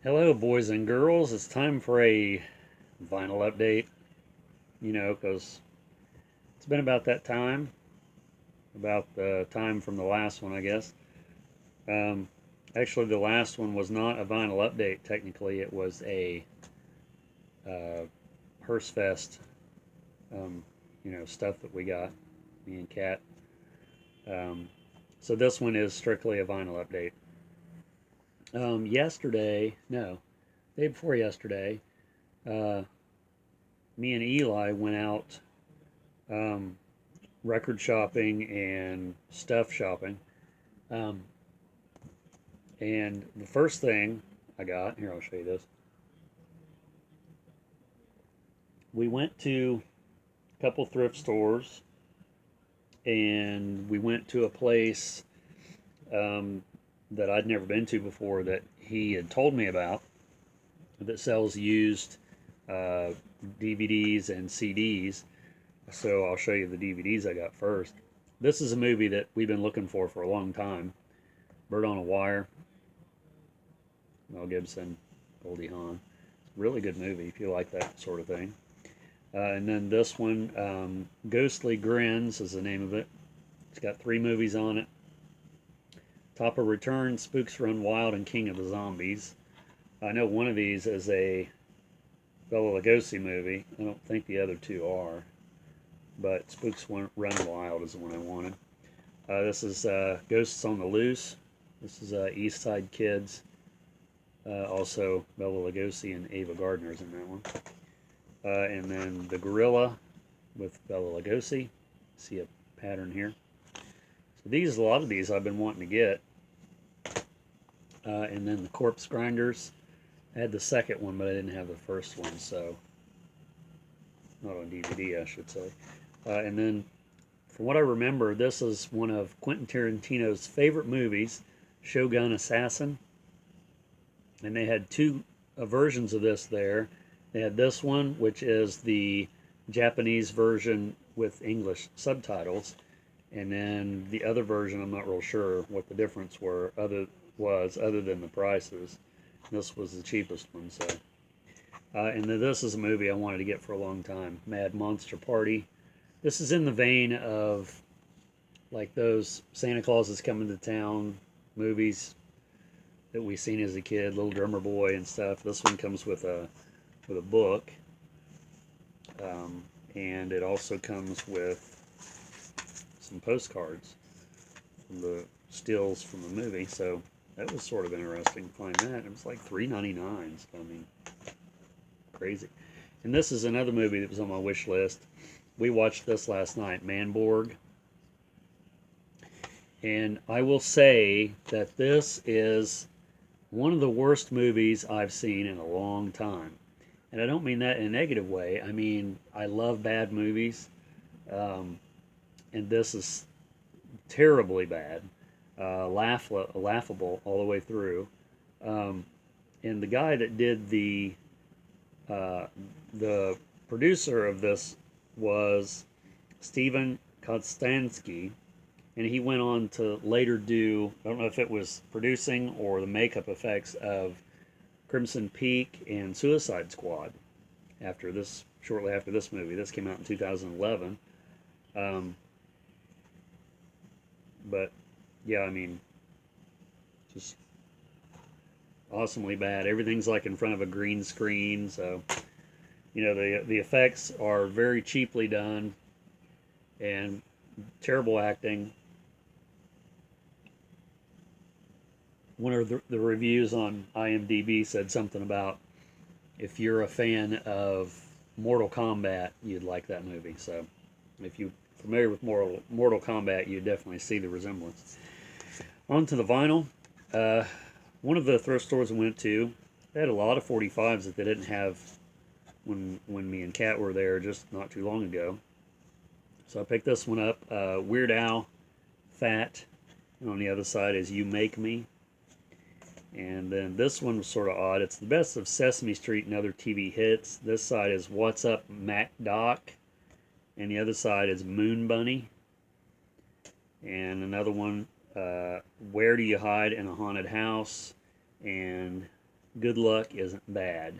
Hello, boys and girls. It's time for a vinyl update, because it's been about that time, about the time from the last one, I guess. Um, Actually, the last one was not a vinyl update, technically. It was a uh, Hearstfest, stuff that we got, me and Kat. Um, so this one is strictly a vinyl update. Yesterday, no, day before yesterday, uh, me and Eli went out um, record shopping and stuff shopping. Um, and the first thing I got, here, I'll show you this. We went to a couple thrift stores and we went to a place um, that I'd never been to before that he had told me about that sells used uh, DVDs and CDs. So I'll show you the DVDs I got first. This is a movie that we've been looking for a long time. Bird on a Wire, Mel Gibson, Goldie Hawn. Really good movie if you like that sort of thing. And then this one, Ghostly Grins is the name of it. It's got 3 movies on it. Top of Return, Spooks Run Wild, and King of the Zombies. I know one of these is a Bela Lugosi movie. I don't think the other two are, but Spooks Run Wild is the one I wanted. This is Ghosts on the Loose. This is East Side Kids. Also, Bela Lugosi and Ava Gardner's in that one. And then The Gorilla with Bela Lugosi. See a pattern here. So a lot of these I've been wanting to get. And then the Corpse Grinders. I had the second one, but I didn't have the first one, so not on DVD, I should say. And then, from what I remember, this is one of Quentin Tarantino's favorite movies, Shogun Assassin. And they had two versions of this there. They had this one, which is the Japanese version with English subtitles, and then the other version, I'm not real sure what the difference other than the prices. This was the cheapest one, so. And then this is a movie I wanted to get for a long time, Mad Monster Party. This is in the vein of like those Santa Claus is Coming to Town movies that we seen as a kid, Little Drummer Boy and stuff. This one comes with a book, and it also comes with some postcards from the stills from the movie. So that was sort of interesting to find that. It was like $3.99. So, I mean, crazy. And this is another movie that was on my wish list. We watched this last night, Manborg. And I will say that this is one of the worst movies I've seen in a long time. And I don't mean that in a negative way. I mean, I love bad movies. Um, and this is terribly bad. Laughable all the way through. Um, and the guy that did uh, the producer of this was Steven Kostanski, and he went on to later do, I don't know if it was producing or the makeup effects of Crimson Peak and Suicide Squad shortly after this movie. This came out in 2011. Um, but yeah, I mean, just awesomely bad. Everything's like in front of a green screen, so the effects are very cheaply done and terrible acting. One of the reviews on IMDb said something about if you're a fan of Mortal Kombat, you'd like that movie. So if you're familiar with Mortal Kombat, you definitely see the resemblance. On to the vinyl. Uh, One of the thrift stores I went to, they had a lot of 45s that they didn't have when me and Kat were there just not too long ago. So I picked this one up. Weird Al, Fat, and on the other side is You Make Me. And then this one was sort of odd. It's the best of Sesame Street and other TV hits. This side is What's Up, Mac Doc, and the other side is Moon Bunny. And another one, Where Do You Hide in a Haunted House, and Good Luck Isn't Bad.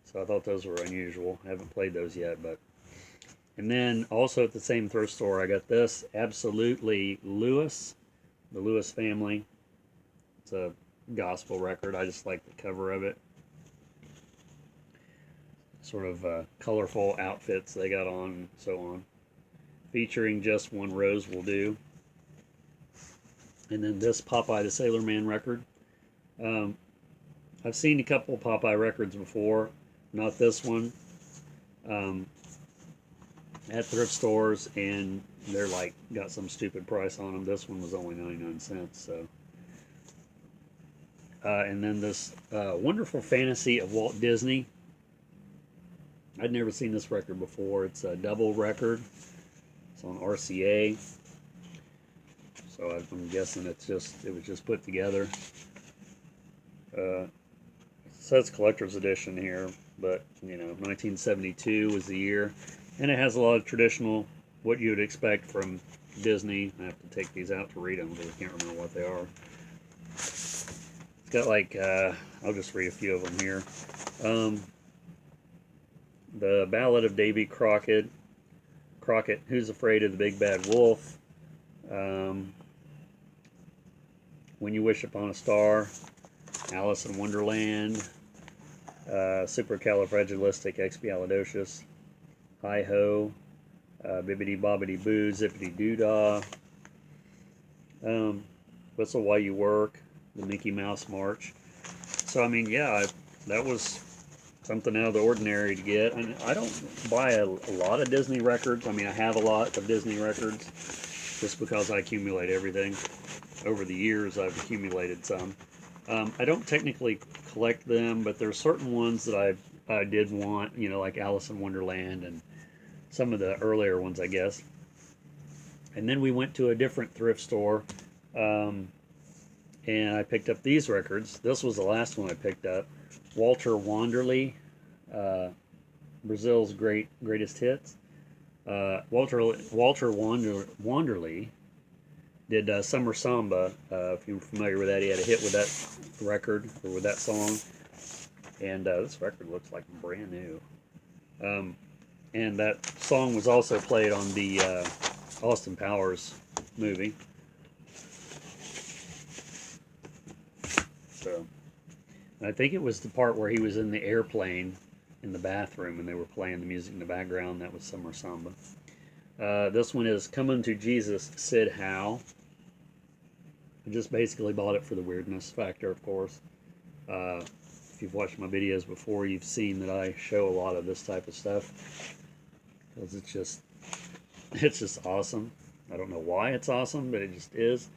So I thought those were unusual. I haven't played those yet, but. And then also at the same thrift store, I got this Absolutely Lewis, the Lewis family. It's a gospel record. I just like the cover of it. Sort of colorful outfits they got on, and so on. Featuring Just One Rose Will Do. And then this Popeye the Sailor Man record. I've seen a couple Popeye records before, not this one, at thrift stores, and they're like got some stupid price on them. This one was only 99 cents. So, and then this Wonderful Fantasy of Walt Disney. I'd never seen this record before. It's a double record. It's on RCA. So I'm guessing it was just put together. It says collector's edition here, but 1972 was the year, and it has a lot of traditional, what you would expect from Disney. I have to take these out to read them because I can't remember what they are. It's got like I'll just read a few of them here. The Ballad of Davy Crockett, Who's Afraid of the Big Bad Wolf, When You Wish Upon a Star, Alice in Wonderland, Supercalifragilisticexpialidocious, Hi Ho, Bibbidi Bobbidi Boo, Zippity Doodah, Whistle While You Work, the Mickey Mouse March. So I mean, yeah, that was something out of the ordinary to get. And I don't buy a lot of Disney records. I mean, I have a lot of Disney records just because I accumulate everything. Over the years, I've accumulated some. I don't technically collect them, but there's certain ones that I did want, like Alice in Wonderland and some of the earlier ones, I guess. And then we went to a different thrift store, and I picked up these records. This was the last one I picked up. Walter Wanderley, Brazil's greatest hits. Walter Wanderley did Summer Samba. If you're familiar with that, he had a hit with that record, or with that song. And this record looks like brand new. And that song was also played on the Austin Powers movie. So, I think it was the part where he was in the airplane in the bathroom and they were playing the music in the background. That was Summer Samba. This one is Coming to Jesus, Sid Howe. I just basically bought it for the weirdness factor, of course. If you've watched my videos before, you've seen that I show a lot of this type of stuff because it's just awesome. I don't know why it's awesome, but it just is.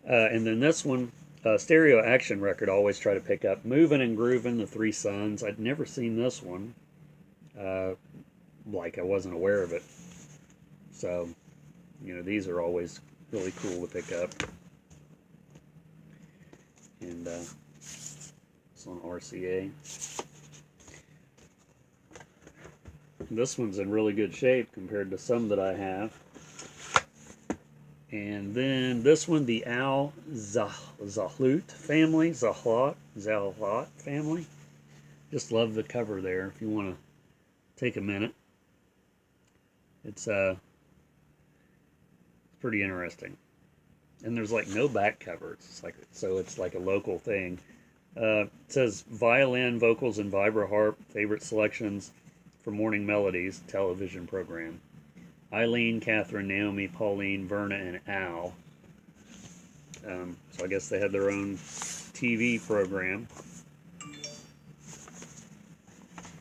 And then this one, Stereo Action record, I always try to pick up. Movin' and Groovin', The Three Sons. I'd never seen this one. Like I wasn't aware of it. So, these are always really cool to pick up. And it's on RCA. This one's in really good shape compared to some that I have. And then this one, the Al Zahlut family. Zahlat family. Just love the cover there if you want to take a minute. It's pretty interesting. And there's like no back cover. It's like a local thing. It says violin, vocals, and vibra-harp favorite selections for Morning Melodies television program. Eileen, Catherine, Naomi, Pauline, Verna, and Al. So I guess they had their own TV program.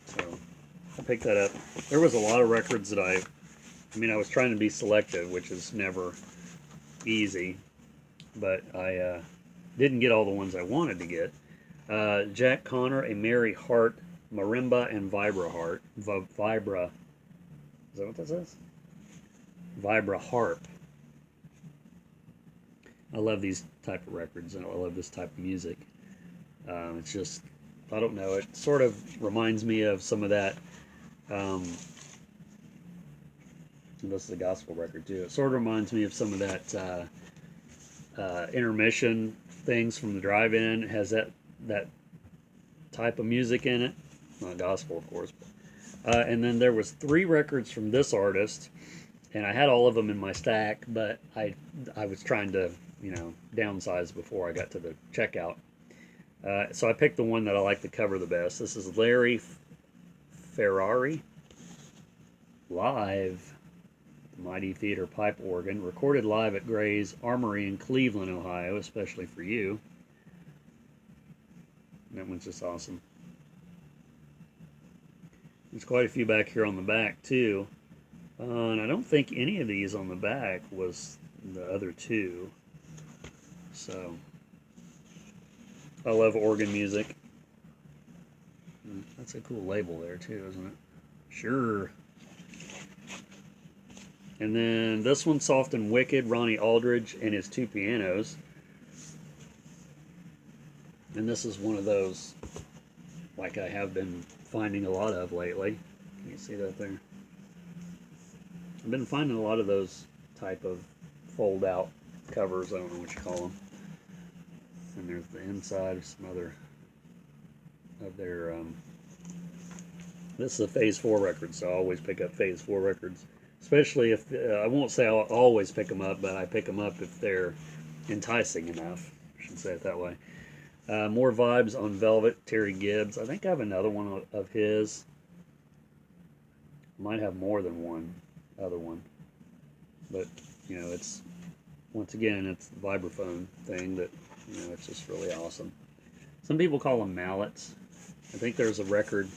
So I picked that up. There was a lot of records that I was trying to be selective, which is never easy, but I didn't get all the ones I wanted to get. Jack Connor, A Merry Heart, Marimba, and Vibra-harp. Vibra. Is that what that says? Vibra-harp. I love these type of records, and I love this type of music. It's just, I don't know, it sort of reminds me of some of that, this is a gospel record too, it sort of reminds me of some of that intermission things from the drive-in. It has that type of music in it. Not gospel, of course. And then there was 3 records from this artist, and I had all of them in my stack, but I was trying to, downsize before I got to the checkout. So I picked the one that I like the cover the best. This is Larry Ferrari live, the Mighty Theater pipe organ, recorded live at Gray's Armory in Cleveland, Ohio, especially for you. That one's just awesome. There's quite a few back here on the back too, and I don't think any of these on the back was the other 2. So I love organ music. That's a cool label there too, isn't it? Sure. And then this one, Soft and Wicked, Ronnie Aldridge and his 2 pianos. And this is one of those, like I have been finding a lot of lately. Can you see that there? I've been finding a lot of those type of fold-out covers. I don't know what you call them. And there's the inside of some other of their. This is a Phase 4 record, so I always pick up Phase 4 records. Especially if, I won't say I'll always pick them up, but I pick them up if they're enticing enough. I should say it that way. More Vibes on Velvet, Terry Gibbs. I think I have another one of his. Might have more than one other one. But, it's, once again, it's the vibraphone thing that, it's just really awesome. Some people call them mallets. I think there's a record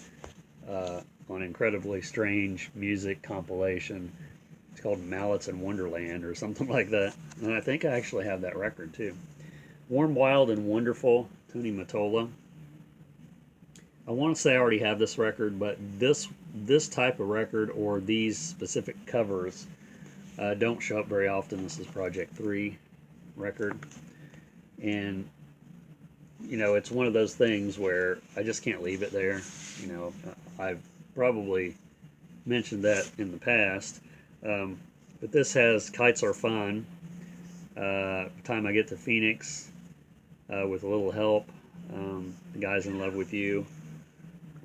on Incredibly Strange Music compilation. It's called Mallets in Wonderland or something like that. And I think I actually have that record too. Warm, Wild, and Wonderful, Tony Mottola. I want to say I already have this record, but this type of record or these specific covers don't show up very often. This is Project 3 record. And, it's one of those things where I just can't leave it there. I've probably mentioned that in the past. But this has Kites Are Fun, Time I Get to Phoenix, With a Little Help, The Guy's in Love with You.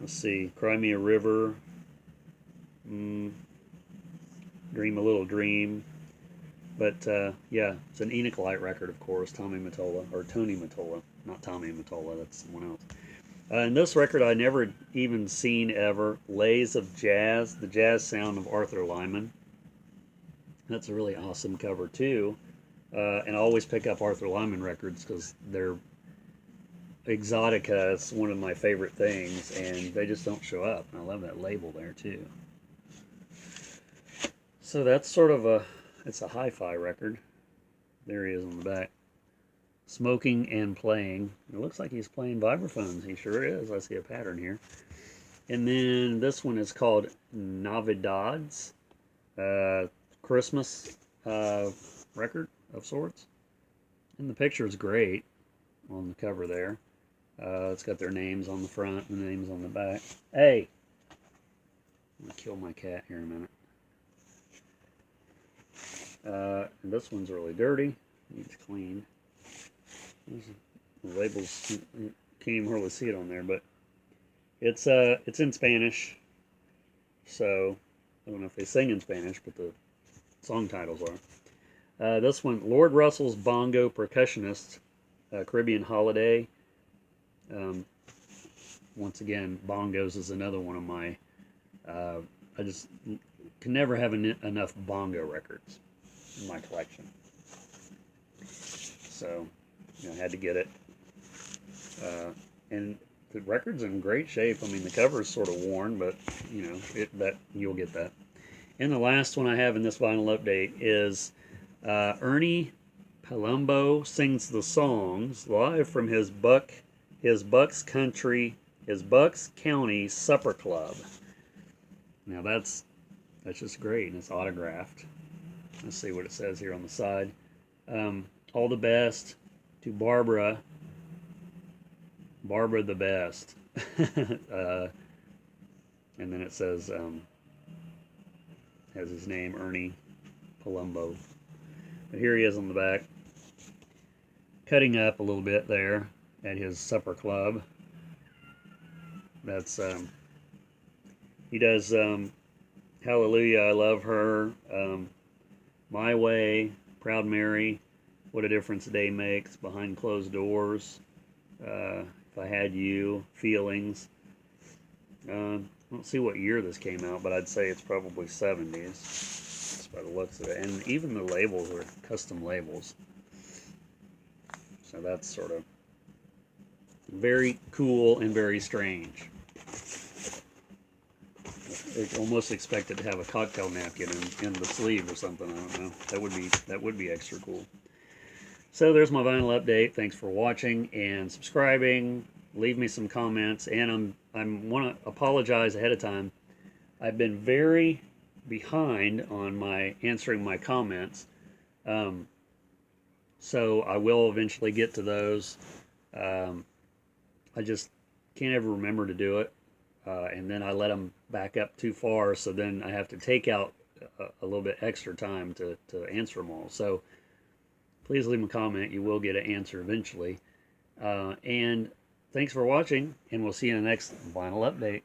Let's see, Cry Me a River, Dream a Little Dream. But yeah, it's an Enoch Light record, of course, Tommy Mottola, or Tony Mottola, not Tommy Mottola, that's someone else. And this record I never even seen ever, Lays of Jazz, the jazz sound of Arthur Lyman. That's a really awesome cover too. And I always pick up Arthur Lyman records because they're exotica. It's one of my favorite things, and they just don't show up. And I love that label there too. So that's sort of it's a hi-fi record. There he is on the back. Smoking and Playing. It looks like he's playing vibraphones. He sure is. I see a pattern here. And then this one is called Navidades. Christmas record of sorts. And the picture is great on the cover there. It's got their names on the front and the names on the back. Hey! I'm going to kill my cat here in a minute. And this one's really dirty. Needs cleaned. The labels, you can't even hardly see it on there, but it's in Spanish. So I don't know if they sing in Spanish, but the song titles are. This one, Lord Russell's Bongo Percussionist, Caribbean Holiday. Once again, bongos is another one of my. I just can never have enough bongo records in my collection. So, I had to get it. And the record's in great shape. I mean, the cover's sort of worn, but you'll get that. And the last one I have in this vinyl update is Ernie Palumbo Sings the Songs live from his Bucks County Supper Club. Now that's just great, and it's autographed. Let's see what it says here on the side. All the best to Barbara the best. And then it says, has his name, Ernie Palumbo. But here he is on the back, cutting up a little bit there at his supper club. That's he does Hallelujah, I Love Her, My Way, Proud Mary, What a Difference a Day Makes, Behind Closed Doors, If I Had You, Feelings. I don't see what year this came out, but I'd say it's probably 70s. Just by the looks of it. And even the labels are custom labels. So that's sort of very cool and very strange. I almost expect it to have a cocktail napkin in the sleeve or something. I don't know. That would be extra cool. So there's my vinyl update. Thanks for watching and subscribing. Leave me some comments, and I'm want to apologize ahead of time. I've been very behind on my answering my comments, so I will eventually get to those. I just can't ever remember to do it, and then I let them back up too far, so then I have to take out a little bit extra time to answer them all. So please leave a comment. You will get an answer eventually. And thanks for watching, and we'll see you in the next vinyl update.